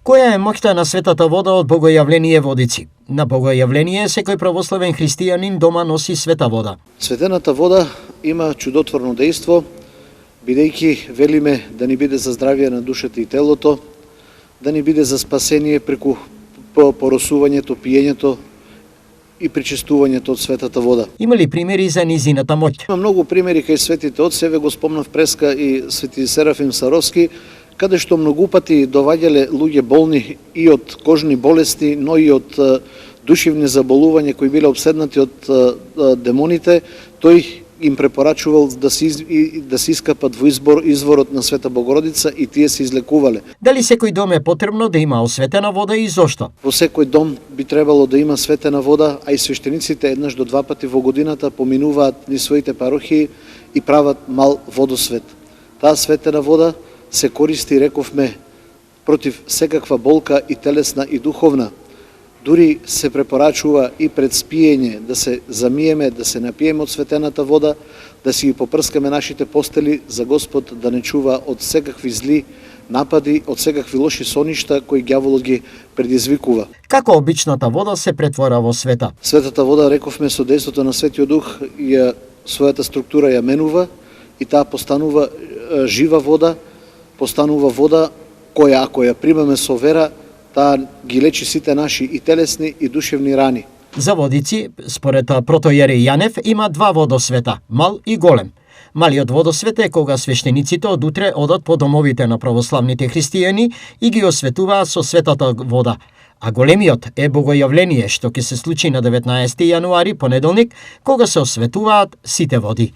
Која е моќта на светата вода од Богојавление водици? На Богојавление секој православен христијанин дома носи света вода. Светената вода има чудотворно дејство, бидејќи велиме да ни биде за здравје на душата и телото, да ни биде за спасение преку поросувањето, пиењето и причистувањето од светата вода. Има ли примери за низината моќ? Има многу примери кај светите отци, го спомнав преска и свети Серафим Саровски, каде што многу пати доваѓале луѓе болни и од кожни болести, но и од душевни заболувања кои биле обседнати од демоните, тој им препорачувал да се искапат во изворот на Света Богородица и тие се излекувале. Дали секој дом е потребно да има осветена вода и зошто? Во секој дом би требало да има светена вода, а и свештениците еднаш до 2 пати во годината поминуваат низ своите парохии и прават мал водосвет. Таа светена вода се користи, рековме, против секаква болка и телесна и духовна. Дури се препорачува и пред спиење да се замиеме, да се напиеме од светената вода, да си ги попрскаме нашите постели за Господ да не чува од секакви зли напади, од секакви лоши соништа кои ѓаволот ги предизвикува. Како обичната вода се претвора во света? Светата вода, рековме, со дејството на Светиот Дух ја својата структура ја менува и таа постанува жива вода, постанува вода која ако ја примеме со вера, таа ги лечи сите наши и телесни и душевни рани. За водици, според протоиерей Јанев, има 2 водосвета, мал и голем. Малиот водосвет е кога свештениците од утре одат по домовите на православните христијани и ги осветуваат со светата вода. А големиот е Богојавление, што ќе се случи на 19 јануари, понеделник, кога се осветуваат сите води.